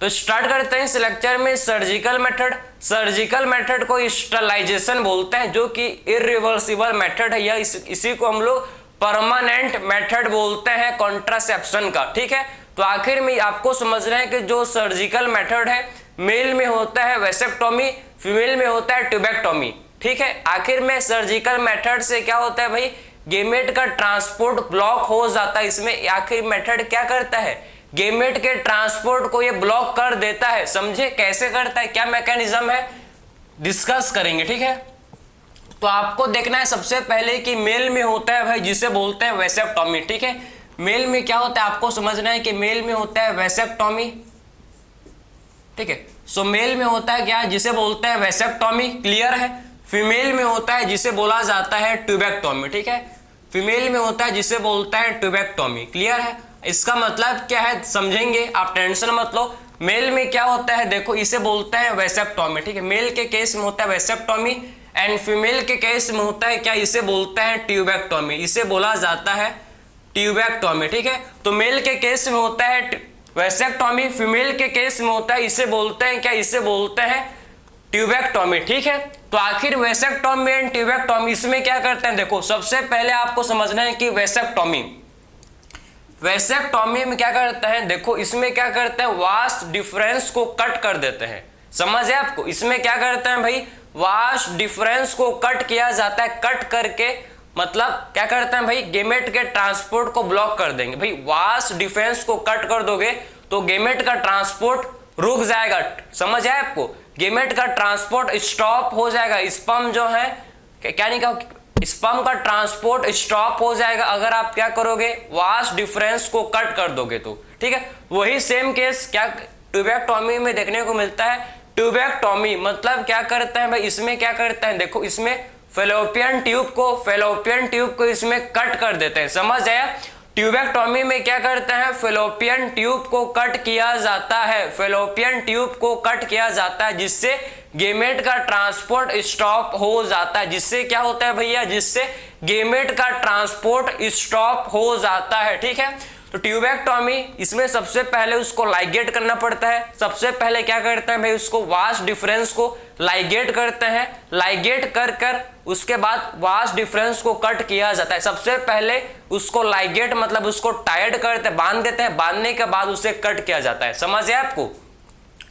तो स्टार्ट करते हैं इस लेक्चर में सर्जिकल मेथड। सर्जिकल मेथड को स्टरलाइजेशन बोलते हैं, जो कि इरिवर्सिबल मेथड है, या इसी को हम लोग परमानेंट मेथड बोलते हैं कॉन्ट्रासेप्शन का। ठीक है, तो आखिर में आपको समझना है कि जो सर्जिकल मेथड है मेल में होता है वेसेक्टोमी, फीमेल में होता है ट्यूबेक्टोमी। ठीक है, आखिर में सर्जिकल मेथड से क्या होता है भाई, गेमेट का ट्रांसपोर्ट ब्लॉक हो जाता है। इसमें आखिर मेथड क्या करता है, गेमेट के ट्रांसपोर्ट को ये ब्लॉक कर देता है। समझे कैसे करता है, क्या मैकेनिज्म है, डिस्कस करेंगे। ठीक है, तो आपको देखना है सबसे पहले कि मेल में होता है भाई जिसे बोलते हैं वेसेक्टोमी। ठीक है, मेल में क्या होता है आपको समझना है कि मेल में होता है वेसेक्टोमी। ठीक है, सो मेल में होता है क्या, जिसे बोलते हैं वेसेक्टोमी। क्लियर है। फीमेल में होता है जिसे बोला जाता है ट्यूबेक्टोमी। ठीक है, फीमेल में होता है जिसे बोलता है ट्यूबेक्टोमी। क्लियर है। इसका मतलब क्या है समझेंगे, आप टेंशन मत लो। मेल में क्या होता है देखो, इसे बोलते हैं वेसेक्टोमी। ठीक है, मेल के केस में होता है वेसेक्टोमी एंड फीमेल के केस में होता है क्या, इसे बोलते हैं ट्यूबेक्टोमी। इसे बोला जाता है ट्यूबेक्टोमी। ठीक है, तो मेल के केस में होता है वेसेक्टोमी, फीमेल के केस में होता है इसे बोलते हैं क्या, इसे बोलते हैं ट्यूबेक्टोमी। ठीक है, तो आखिर वेसेक्टोमी एंड ट्यूबेक्टोमी इसमें क्या करते हैं देखो, सबसे पहले आपको समझना है कि वेसेक्टोमी में क्या करते हैं देखो, इसमें क्या करते हैं, वास्ट डिफरेंस को कट कर देते हैं। समझ है आपको, इसमें क्या करते हैं भाई, वास्ट डिफरेंस को कट किया जाता है। कट करके मतलब क्या करते हैं भाई, गेमेट के ट्रांसपोर्ट को ब्लॉक कर देंगे। भाई वास्ट डिफरेंस को कट कर दोगे तो गेमेट का ट्रांसपोर्ट रुक जाएगा। समझ आए आपको, गेमेट का ट्रांसपोर्ट स्टॉप हो जाएगा। स्पर्म जो है क्या नहीं कहा, स्पर्म का ट्रांसपोर्ट स्टॉप हो जाएगा अगर आप क्या करोगे, वास्ट डिफरेंस को कट कर दोगे तो। ठीक है, वही सेम केस क्या ट्यूबेक्टोमी में देखने को मिलता है। ट्यूबेक्टोमी मतलब क्या करते हैं भाई, इसमें क्या करते हैं देखो, इसमें फेलोपियन ट्यूब को इसमें कट कर देते हैं। समझ आया। ट्यूबेक्टोमी में क्या करते हैं, फेलोपियन ट्यूब को कट किया जाता है। फेलोपियन ट्यूब को कट किया जाता है जिससे गेमेट का ट्रांसपोर्ट स्टॉप हो जाता है। जिससे क्या होता है भैया, जिससे गेमेट का ट्रांसपोर्ट स्टॉप हो जाता है। ठीक है, तो ट्यूबेक्टोमी इसमें सबसे पहले उसको लाइगेट करना पड़ता है। सबसे पहले क्या करते हैं भाई, उसको वास्ट डिफरेंस को लाइगेट करते हैं। लाइगेट कर उसके बाद वास्ट डिफरेंस को कट किया जाता है। सबसे पहले उसको लाइगेट मतलब उसको टाइड करते हैं, बांध देते हैं। बांधने के बाद उसे कट किया जाता है। समझ है आपको,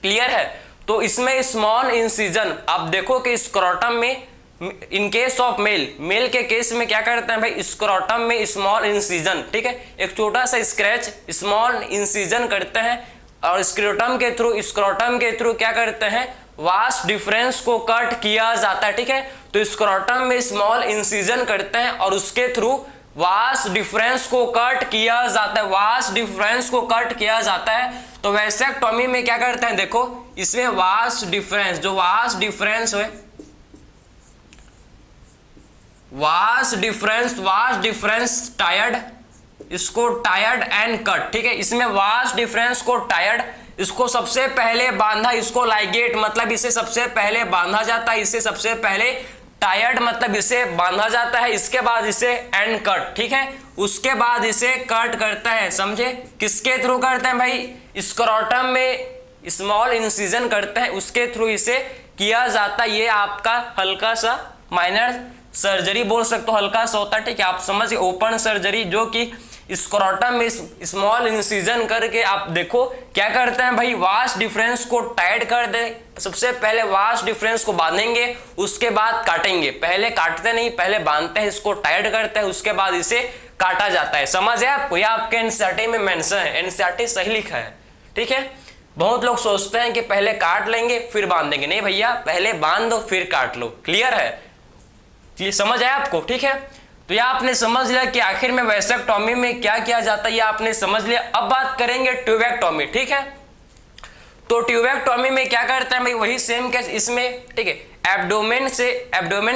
क्लियर है। तो इसमें स्मॉल इंसिजन, आप देखो कि स्क्रोटम में इन केस ऑफ मेल के केस में क्या करते हैं भाई, स्क्रोटम में स्मॉल इंसिजन। ठीक है, एक छोटा सा स्क्रैच स्मॉल इंसिजन करते हैं और स्क्रोटम के थ्रू क्या करते हैं, वास्ट डिफरेंस को कट किया जाता है। ठीक है, तो स्क्रोटम में स्मॉल इंसिजन करते हैं और उसके थ्रू वास्ट डिफरेंस को कट किया जाता है। वास्ट डिफरेंस को कट किया जाता है। तो वेसेक्टोमी में क्या करते हैं देखो, इसमें वास्ट डिफरेंस, जो वास्ट डिफरेंस है, वास्ट डिफरेंस टायर्ड, इसको टायर्ड एंड कट। ठीक है, इसमें वास्ट डिफरेंस को टायर्ड, इसको सबसे पहले बांधा, इसको लाइगेट मतलब इसे सबसे पहले बांधा जाता है। इसे सबसे पहले टायर्ड मतलब इसे बांधा जाता है। इसके बाद इसे एंड कट। ठीक है, उसके बाद इसे कट करता है। समझे, किसके थ्रू करते हैं भाई, स्क्रोटम में स्मॉल इंसिजन करते हैं, उसके थ्रू इसे किया जाता है। ये आपका हल्का सा माइनर सर्जरी बोल सकते हो, हल्का सा होता है। ठीक है, आप समझिए ओपन सर्जरी, जो कि स्क्रोटम में स्मॉल इंसिजन करके आप देखो क्या करते हैं भाई, वास्ट डिफरेंस को टाइट कर दे। सबसे पहले वास्ट डिफरेंस को बांधेंगे, उसके बाद काटेंगे। पहले काटते नहीं, पहले बांधते हैं, इसको टाइट करते हैं, उसके बाद इसे काटा जाता है। समझ है आपको, यह आपके एनसीईआरटी में मेंशन है, एनसीईआरटी सही लिखा है। ठीक है, बहुत लोग सोचते हैं कि पहले काट लेंगे फिर बांधेंगे। नहीं भैया, पहले बांध दो फिर काट लो। क्लियर है, समझ आया आपको। ठीक है, तो यह आपने समझ लिया कि आखिर में वेसेक्टोमी में क्या किया जाता है, यह आपने समझ लिया। अब बात करेंगे ट्यूबेक्टोमी। ठीक है, तो ट्यूबेक्टोमी में क्या करते हैं भाई, वही सेम केस इसमें। ठीक है, एब्डोमेन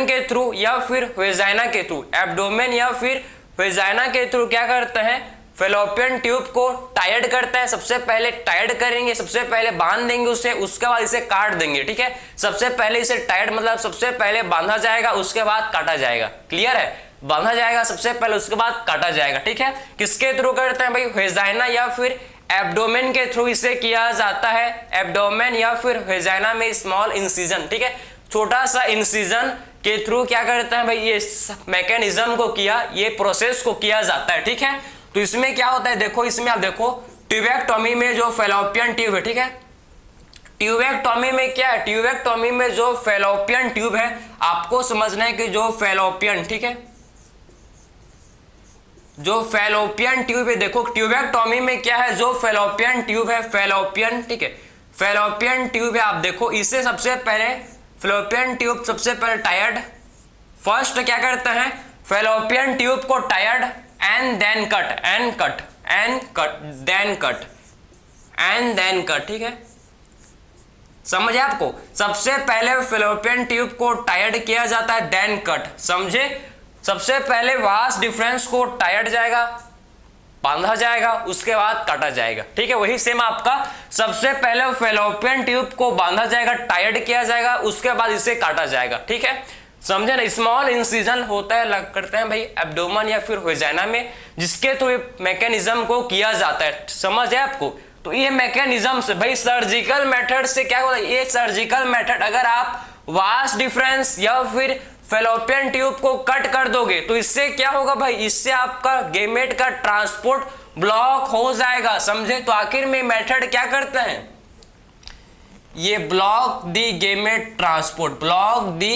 के थ्रू या फिर वेजाइना के थ्रू, एब्डोमेन या फिर वेजाइना के थ्रू क्या करते हैं, फेलोपियन ट्यूब को टायर्ड करते हैं। सबसे पहले टायर्ड करेंगे, सबसे पहले बांध देंगे उसे, उसके बाद इसे काट देंगे। ठीक है, सबसे पहले इसे टायर्ड मतलब सबसे पहले बांधा जाएगा, उसके बाद काटा जाएगा। क्लियर है, बांधा जाएगा सबसे पहले, उसके बाद काटा जाएगा। ठीक है, किसके थ्रू करते हैं भाई, वेजाइना या फिर एब्डोमेन के थ्रू इसे किया जाता है, एब्डोमेन या फिर वेजाइना में स्मॉल इंसिजन, ठीक है, छोटा सा इंसिजन के थ्रू क्या करते हैं भाई, ये मैकेनिज्म को किया, ये प्रोसेस को किया जाता है, ठीक है। तो इसमें क्या होता है, देखो इसमें आप देखो ट्यूबेक्टोमी में जो फैलोपियन ट्यूब है, ठीक है, ट्यूबेक्टोमी में क्या है, ट्यूबेक्टोमी में जो फैलोपियन ट्यूब है, आपको समझना है कि जो फैलोपियन, ठीक है, जो फैलोपियन ट्यूब है, देखो ट्यूबेक्टोमी में क्या है, जो फैलोपियन ट्यूब है, फैलोपियन, ठीक है, फैलोपियन ट्यूब है, आप देखो इसे सबसे पहले फैलोपियन ट्यूब सबसे पहले टायर्ड, फर्स्ट क्या करते हैं, फैलोपियन ट्यूब को टायर्ड and then cut, and cut, and cut, then cut, and then cut, ठीक है, समझे आपको, सबसे पहले फैलोपियन ट्यूब को टायर्ड किया जाता है, देन कट, समझे, सबसे पहले वास डिफरेंस को टायर्ड जाएगा, बांधा जाएगा, उसके बाद काटा जाएगा, ठीक है, वही सेम आपका सबसे पहले फैलोपियन ट्यूब को बांधा जाएगा, टायर्ड किया जाएगा, उसके बाद इसे काटा जाएगा, ठीक है, समझे ना। स्मॉल इंसिजन होता है, करते हैं भाई एब्डोमेन या फिर वेजाइना में, जिसके थ्रू मैकेनिज्म को किया जाता है, समझ है आपको। तो ये मैकेनिज्म से भाई सर्जिकल मेथड से क्या होता है, ये सर्जिकल मेथड अगर आप वास डिफरेंस या फिर फैलोपियन ट्यूब को कट कर दोगे तो इससे क्या होगा भाई, इससे आपका गेमेट का ट्रांसपोर्ट ब्लॉक हो जाएगा, समझे। तो आखिर में मेथड क्या करते हैं, ये ब्लॉक दी गेमेट ट्रांसपोर्ट, ब्लॉक दी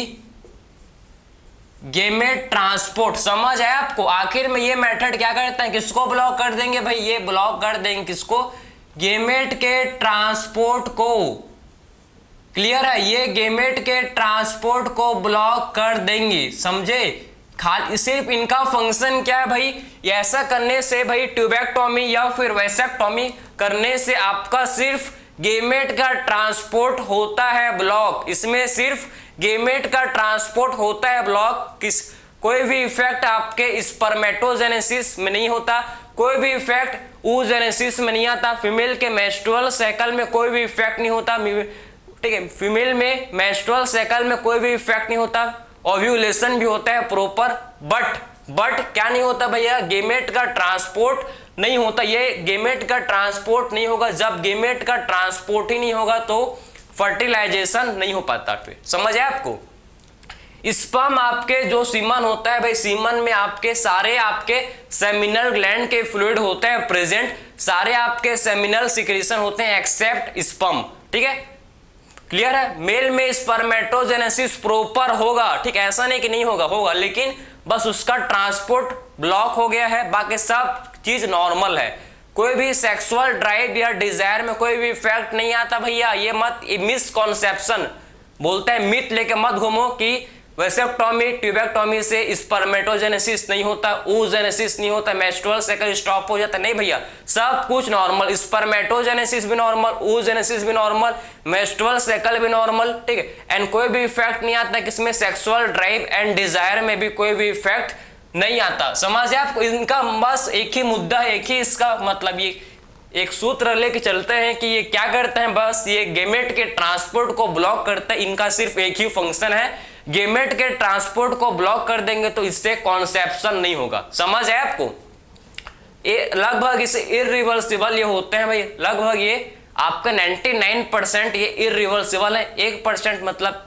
गेमेट ट्रांसपोर्ट, समझ है आपको। आखिर में ये मेथड क्या करते हैं, किसको ब्लॉक कर देंगे भाई, ये ब्लॉक कर देंगे किसको, गेमेट के ट्रांसपोर्ट को, क्लियर है, ये गेमेट के ट्रांसपोर्ट को ब्लॉक कर देंगे, समझे। खाली सिर्फ इनका फंक्शन क्या है भाई, ऐसा करने से भाई ट्यूबेक्टोमी या फिर वैसेक्टोमी करने से आपका सिर्फ गेमेट का ट्रांसपोर्ट होता है ब्लॉक, इसमें सिर्फ गेमेट का ट्रांसपोर्ट होता है ब्लॉक, किस कोई भी इफेक्ट आपके स्पर्मेटोजेनेसिस में नहीं होता, कोई भी इफेक्ट oogenesis में नहीं आता, फीमेल के मेंस्ट्रुअल साइकिल में कोई भी इफेक्ट नहीं होता, ठीक है, फीमेल में मेंस्ट्रुअल साइकिल में कोई भी इफेक्ट नहीं होता, ओव्यूलेशन भी होता है प्रॉपर, बट क्या नहीं होता भैया, गेमेट का ट्रांसपोर्ट नहीं होता, ये गेमेट का ट्रांसपोर्ट नहीं होगा, जब गेमेट का ट्रांसपोर्ट ही नहीं होगा तो फर्टिलाइजेशन नहीं हो पाता, फिर समझ है आपको। स्पर्म आपके जो सीमन होता है भाई, सीमन में आपके सारे आपके सेमिनल ग्लैंड के फ्लूइड होते हैं प्रेजेंट, सारे आपके सेमिनल सिक्रीशन होते हैं एक्सेप्ट स्पर्म, ठीक है, क्लियर है। मेल में स्पर्मेटोजेनेसिस प्रॉपर होगा, ठीक, ऐसा नहीं कि नहीं होगा, होगा, लेकिन बस उसका ट्रांसपोर्ट ब्लॉक हो गया है, बाकी सब चीज नॉर्मल है, कोई भी सेक्सुअल ड्राइव या डिजायर में कोई भी इफेक्ट नहीं आता भैया, ये मत मिसकॉन्सेप्शन बोलते हैं, मिथ लेके मत घूमो कि वैसेक्टोमी ट्यूबेक्टोमी से स्पर्मेटोजेनेसिस नहीं होता, oogenesis नहीं होता, मेंस्ट्रुअल साइकिल स्टॉप हो जाता, नहीं भैया, सब कुछ नॉर्मल, स्पर्मेटोजेनेसिस भी नॉर्मल, oogenesis भी नॉर्मल, मेंस्ट्रुअल साइकिल भी नॉर्मल, ठीक है, एंड कोई भी इफेक्ट नहीं आता किसमें, सेक्सुअल ड्राइव एंड डिजायर में भी कोई भी इफेक्ट नहीं आता, समझ आपको। इनका बस एक ही मुद्दा है, एक ही इसका मतलब, ये एक सूत्र लेके चलते हैं कि ये क्या करते हैं, बस ये गेमेट के ट्रांसपोर्ट को ब्लॉक करते हैं, इनका सिर्फ एक ही फंक्शन है, गेमेट के ट्रांसपोर्ट को ब्लॉक कर देंगे तो इससे कॉन्सेप्शन नहीं होगा, समझ है आपको। ये लगभग इसे इरिवर्सिबल ये होते हैं भाई, लगभग ये आपका 99% ये इरिवर्सिबल है, 1% मतलब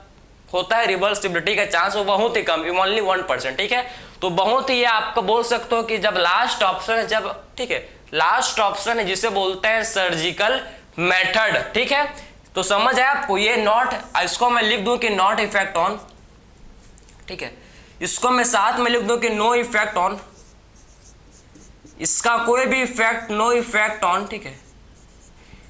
होता है रिवर्सिबिलिटी का चांस, वो बहुत ही कम, ओनली 1%, ठीक है। तो बहुत ही ये आपको बोल सकते हो कि जब लास्ट ऑप्शन है, जब, ठीक है, लास्ट ऑप्शन है जिसे बोलते हैं सर्जिकल मेथड, ठीक है। तो समझ है आपको, ये नॉट, इसको मैं लिख दूं कि नॉट इफेक्ट ऑन, ठीक है, इसको मैं साथ में लिख दूं कि नो इफेक्ट ऑन, इसका कोई भी इफेक्ट, नो इफेक्ट ऑन, ठीक है,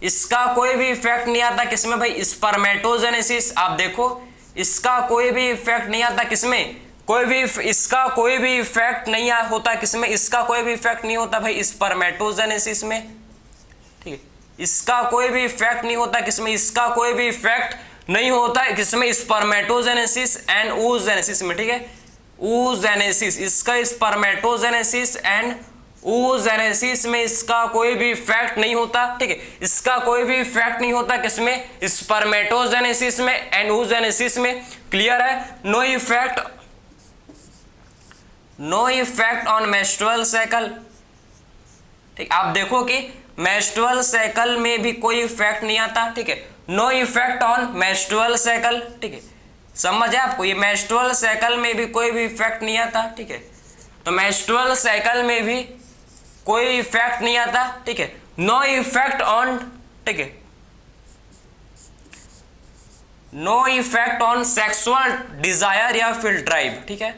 इसका कोई भी इफेक्ट नहीं आता किसमें भाई, स्पर्मेटोजेनेसिस, आप देखो इसका कोई भी इफेक्ट नहीं आता किसमें, कोई भी, इसका कोई भी इफेक्ट नहीं होता किसमें, इसका कोई भी इफेक्ट नहीं होता भाई स्पर्मेटोजेनेसिस में, ठीक है, इसका कोई भी इफेक्ट नहीं होता किसमें, इसका कोई भी इफेक्ट नहीं होता है किसमें, स्पर्मेटोजेनेसिस एंड oogenesis में, ठीक है, oogenesis, इसका स्पर्मेटोजेनेसिस एंड oogenesis में इसका कोई भी इफेक्ट नहीं होता, ठीक है, इसका कोई भी इफेक्ट नहीं होता किसमें, स्पर्मेटोजेनेसिस में एंड oogenesis में, क्लियर है। No effect on menstrual cycle, ठीक, आप देखो कि मेंस्ट्रुअल साइकिल में भी कोई इफेक्ट नहीं आता, ठीक है, no effect on menstrual cycle, ठीक है, समझ है आपको, ये मेंस्ट्रुअल साइकिल में भी कोई भी इफेक्ट नहीं आता, ठीक है, तो मेंस्ट्रुअल साइकिल में भी कोई इफेक्ट नहीं आता, ठीक है, नो इफेक्ट ऑन, ठीक है, no effect on sexual desire या फिर ड्राइव, ठीक है,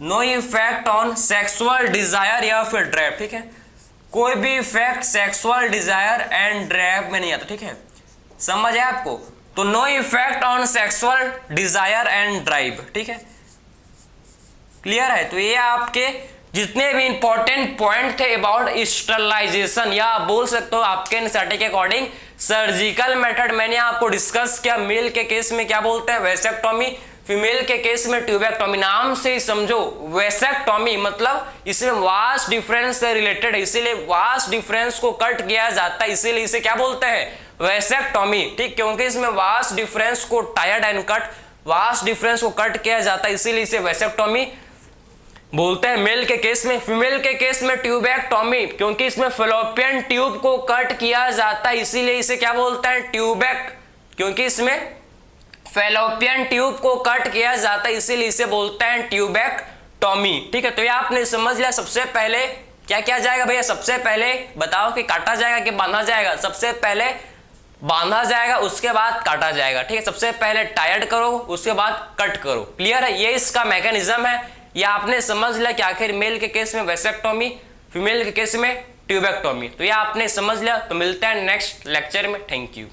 no effect on sexual desire या फिर ड्राइव, ठीक है, कोई भी effect sexual desire and drive में नहीं आता, ठीक है, समझ है आपको, तो no effect on sexual desire and drive, ठीक है, क्लियर है। तो ये आपके जितने भी इंपॉर्टेंट पॉइंट थे अबाउट स्टरलाइजेशन, या आप बोल सकते हो आपके एनसीईआरटी के अकॉर्डिंग सर्जिकल मेथड मैंने आपको डिस्कस किया। मेल के केस में क्या बोलते हैं, वेसेक्टोमी, फीमेल के केस में ट्यूबेक्टोमी। नाम से ही समझो, वेसेक्टोमी मतलब इसमें वास्ट डिफरेंस से रिलेटेड है, इसीलिए वास्ट डिफरेंस को कट किया जाता है, इसीलिए इसे क्या बोलते हैं, वेसेक्टोमी, ठीक, क्योंकि इसमें वास्ट डिफरेंस को टायर्ड एंड कट, वास्ट डिफरेंस को कट किया जाता है, इसीलिए इसे वेसेक्टोमी बोलते हैं मेल के केस में। फीमेल के केस में ट्यूबेक्टोमी, क्योंकि इसमें फैलोपियन ट्यूब को कट किया जाता है, इसीलिए इसे क्या बोलते हैं, ट्यूबेक, क्योंकि इसमें फैलोपियन ट्यूब को कट किया जाता है, इसीलिए इसे बोलते हैं ट्यूबेक्टोमी, ठीक है। तो ये आपने समझ लिया। सबसे पहले क्या किया जाएगा भैया, सबसे पहले बताओ कि काटा जाएगा कि बांधा जाएगा, सबसे पहले बांधा जाएगा, उसके बाद काटा जाएगा, ठीक है, सबसे पहले टायर्ड करो, उसके बाद कट करो, क्लियर है, ये इसका मैकेनिज्म है। ये आपने समझ लिया कि आखिर मेल के केस में वेसेक्टोमी, फीमेल के केस में ट्यूबेक्टोमी, तो ये आपने समझ लिया। तो मिलते हैं नेक्स्ट लेक्चर में, थैंक यू।